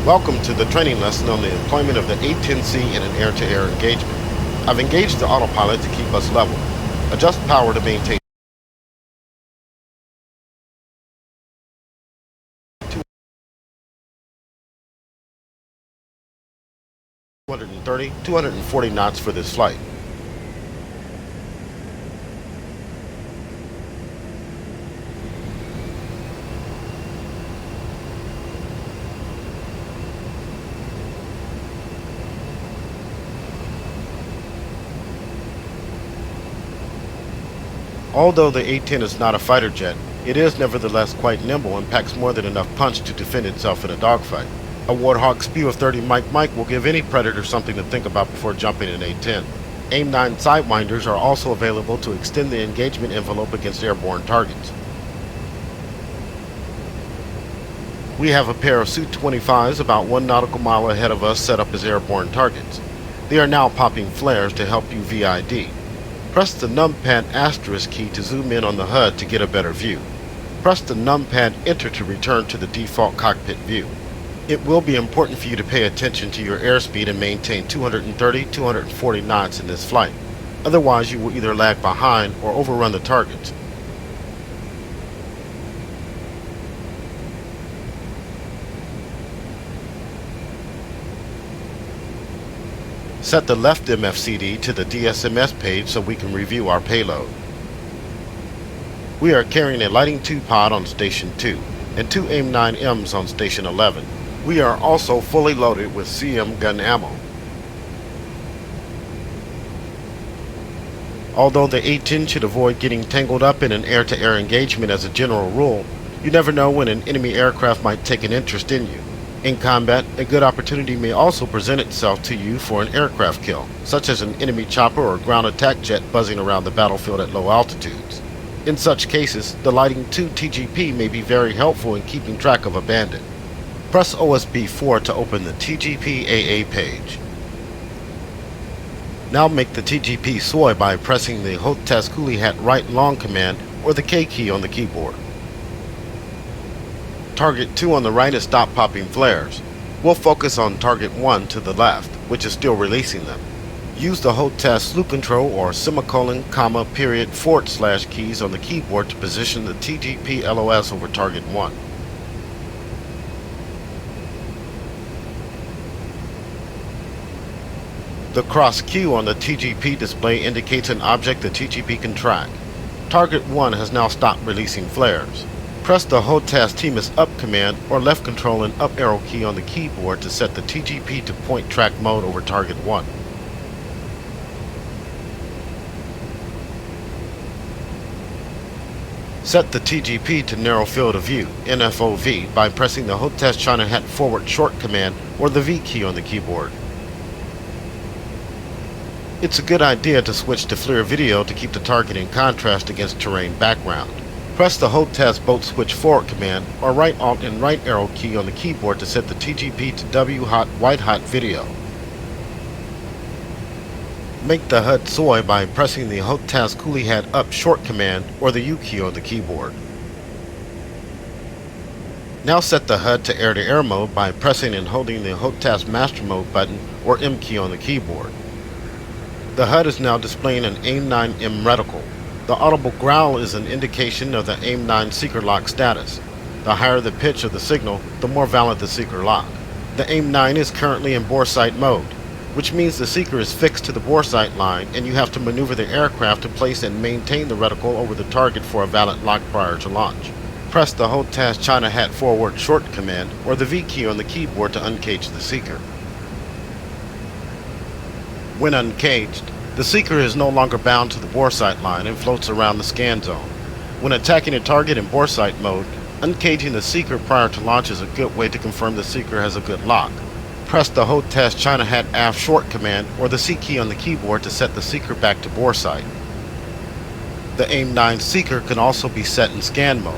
Welcome to the training lesson on the employment of the A-10C in an air-to-air engagement. I've engaged the autopilot to keep us level. Adjust power to maintain 240 knots for this flight. Although the A-10 is not a fighter jet, it is nevertheless quite nimble and packs more than enough punch to defend itself in a dogfight. A Warthog spew of 30 Mike will give any predator something to think about before jumping an A-10. AIM-9 sidewinders are also available to extend the engagement envelope against airborne targets. We have a pair of Su-25s about 1 nautical mile ahead of us set up as airborne targets. They are now popping flares to help you VID. Press the numpad asterisk key to zoom in on the HUD to get a better view. Press the numpad enter to return to the default cockpit view. It will be important for you to pay attention to your airspeed and maintain 230-240 knots in this flight. Otherwise, you will either lag behind or overrun the targets. Set the left MFCD to the DSMS page so we can review our payload. We are carrying a Lighting 2 pod on Station 2 and 2 AIM-9Ms on Station 11. We are also fully loaded with CM gun ammo. Although the A-10 should avoid getting tangled up in an air-to-air engagement as a general rule, you never know when an enemy aircraft might take an interest in you. In combat, a good opportunity may also present itself to you for an aircraft kill, such as an enemy chopper or ground attack jet buzzing around the battlefield at low altitudes. In such cases, the Lighting 2 TGP may be very helpful in keeping track of a bandit. Press OSB 4 to open the TGP AA page. Now make the TGP soy by pressing the Hotez Coolie Hat right long command or the K key on the keyboard. Target 2 on the right is stop popping flares. We'll focus on target 1 to the left, which is still releasing them. Use the Hotez slew control or semicolon, comma, period, / keys on the keyboard to position the TGP LOS over target 1. The cross Q on the TGP display indicates an object the TGP can track. Target 1 has now stopped releasing flares. Press the Hotez TMS up command or left control and up arrow key on the keyboard to set the TGP to point track mode over target 1. Set the TGP to narrow field of view, NFOV, by pressing the Hotez China Hat forward short command or the V key on the keyboard. It's a good idea to switch to FLIR video to keep the target in contrast against terrain background. Press the Hotez boat switch forward command or right alt and right arrow key on the keyboard to set the TGP to W hot white hot video. Make the HUD soy by pressing the Hotez Coolie Hat up short command or the U key on the keyboard. Now set the HUD to air-to-air mode by pressing and holding the Hotez master mode button or M key on the keyboard. The HUD is now displaying an AIM-9M reticle. The audible growl is an indication of the AIM-9 seeker lock status. The higher the pitch of the signal, the more valid the seeker lock. The AIM-9 is currently in bore sight mode, which means the seeker is fixed to the bore sight line and you have to maneuver the aircraft to place and maintain the reticle over the target for a valid lock prior to launch. Press the Hotez China Hat forward short command or the V key on the keyboard to uncage the seeker. When uncaged, the seeker is no longer bound to the bore sight line and floats around the scan zone. When attacking a target in bore sight mode, uncaging the seeker prior to launch is a good way to confirm the seeker has a good lock. Press the Hotez China Hat aft short command or the C key on the keyboard to set the seeker back to bore sight. The AIM-9 seeker can also be set in scan mode,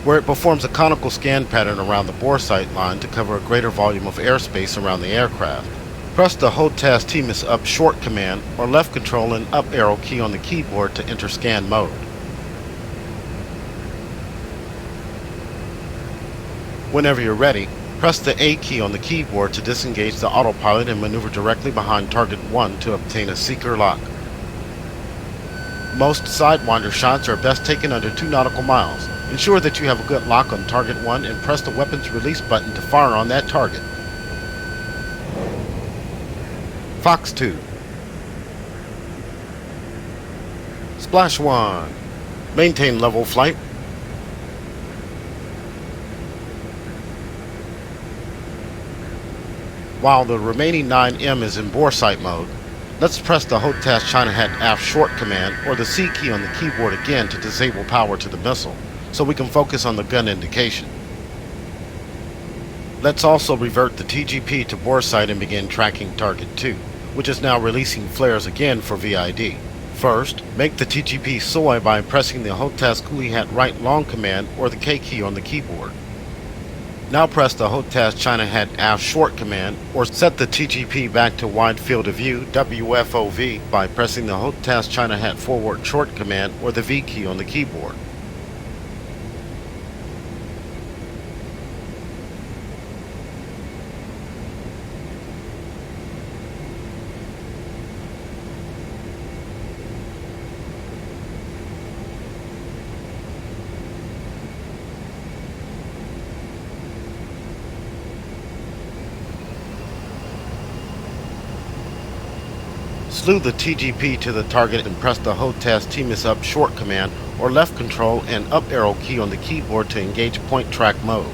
where it performs a conical scan pattern around the bore sight line to cover a greater volume of airspace around the aircraft. Press the Hotez TMS up short command or left control and up arrow key on the keyboard to enter scan mode. Whenever you're ready, Press the A key on the keyboard to disengage the autopilot and maneuver directly behind target 1 to obtain a seeker lock. Most sidewinder shots are best taken under 2 nautical miles. Ensure that you have a good lock on target 1 and press the weapons release button to fire on that target. Fox 2. Splash 1. Maintain level flight. While the remaining 9M is in bore sight mode, let's press the HOTAS China Hat Aft Short command or the C key on the keyboard again to disable power to the missile, so we can focus on the gun indication. Let's also revert the TGP to bore sight and begin tracking target 2, which is now releasing flares again for VID. First, make the TGP soy by pressing the HOTAS Coolie Hat Right Long command or the K key on the keyboard. Now press the HOTAS China Hat Aft Short command or set the TGP back to Wide Field of View WFOV by pressing the HOTAS China Hat Forward Short command or the V key on the keyboard. Slew the TGP to the target and press the HOTAS TMIS Up Short command or left control and up arrow key on the keyboard to engage point track mode.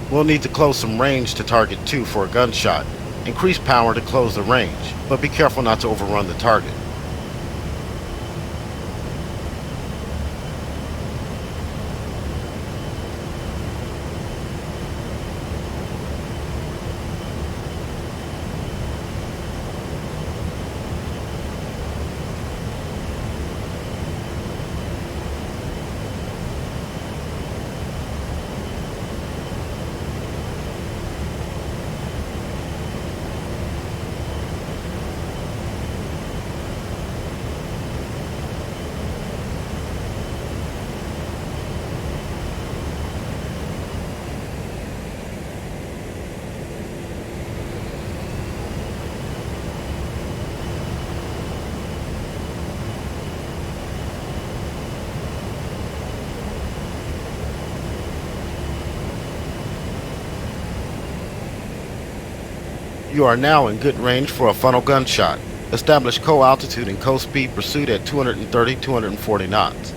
We'll need to close some range to target 2 for a gunshot. Increase power to close the range, but be careful not to overrun the target. You are now in good range for a funnel gunshot. Establish co-altitude and co-speed pursuit at 230-240 knots.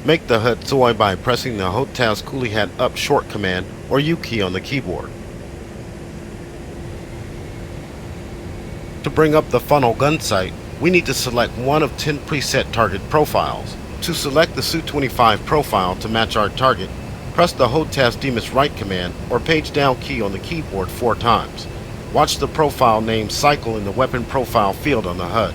Make the HUD soy by pressing the HOTAS Coolie Hat Up Short command or U key on the keyboard. To bring up the funnel gun sight, we need to select one of 10 preset target profiles. To select the Su-25 profile to match our target, press the HOTAS DMIS Right command or page down key on the keyboard 4 times. Watch the profile name cycle in the weapon profile field on the HUD.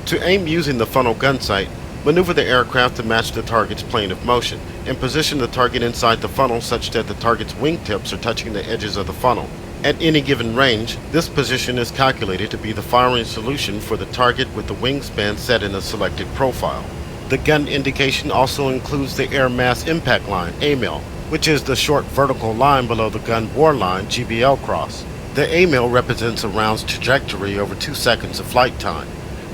To aim using the funnel gun sight, maneuver the aircraft to match the target's plane of motion and position the target inside the funnel such that the target's wingtips are touching the edges of the funnel. At any given range, this position is calculated to be the firing solution for the target with the wingspan set in the selected profile. The gun indication also includes the air mass impact line, AMIL, which is the short vertical line below the gun bore line, GBL cross. The AMIL represents a round's trajectory over 2 seconds of flight time.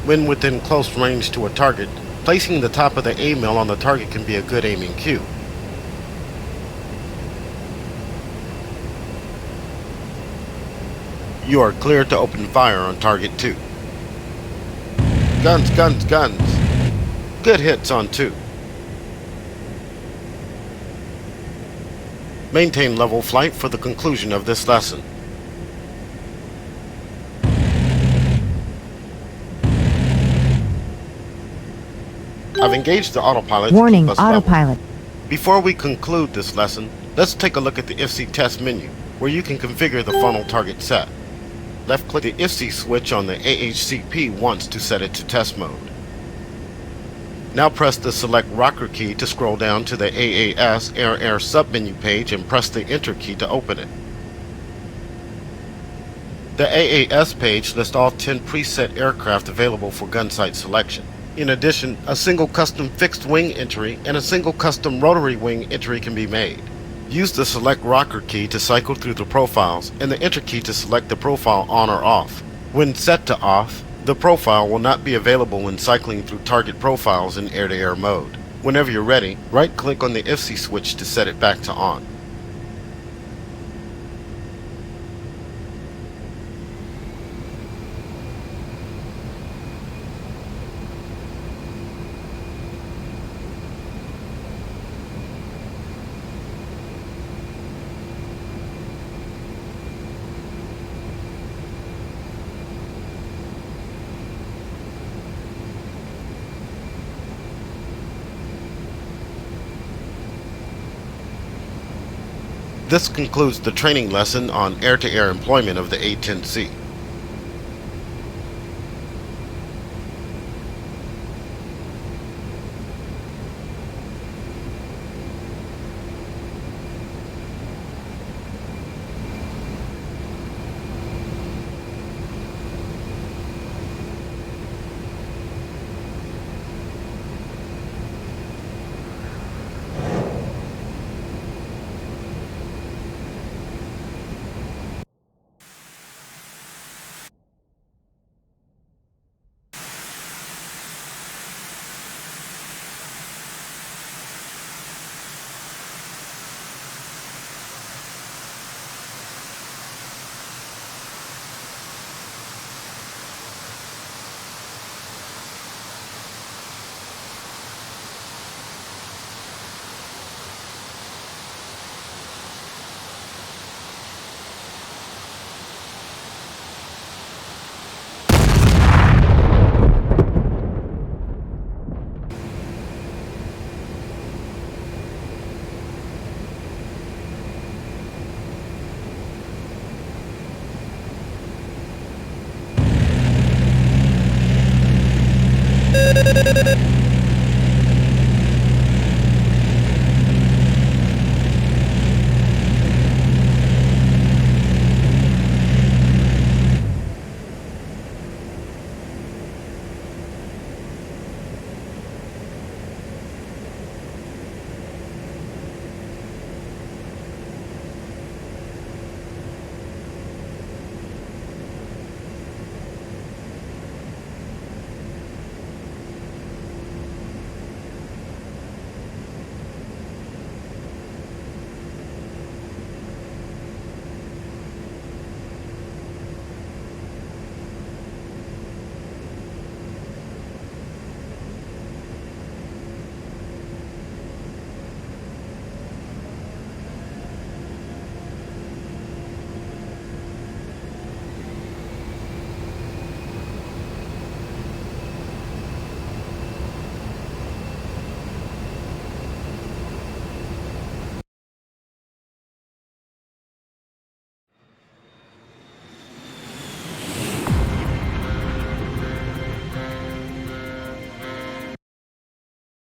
When within close range to a target, placing the top of the AMIL on the target can be a good aiming cue. You are cleared to open fire on target 2. Guns, guns, guns. Good hits on 2. Maintain level flight for the conclusion of this lesson. I've engaged the autopilot. Warning, autopilot. Before we conclude this lesson, let's take a look at the IFC test menu, where you can configure the funnel target set. Left-click the IFC switch on the AHCP once to set it to test mode. Now press the Select Rocker key to scroll down to the AAS Air submenu page and press the Enter key to open it. The AAS page lists all 10 preset aircraft available for gun sight selection. In addition, a single custom fixed wing entry and a single custom rotary wing entry can be made. Use the Select Rocker key to cycle through the profiles and the Enter key to select the profile on or off. When set to off, the profile will not be available when cycling through target profiles in air-to-air mode. Whenever you're ready, right-click on the IFC switch to set it back to on. This concludes the training lesson on air-to-air employment of the A-10C.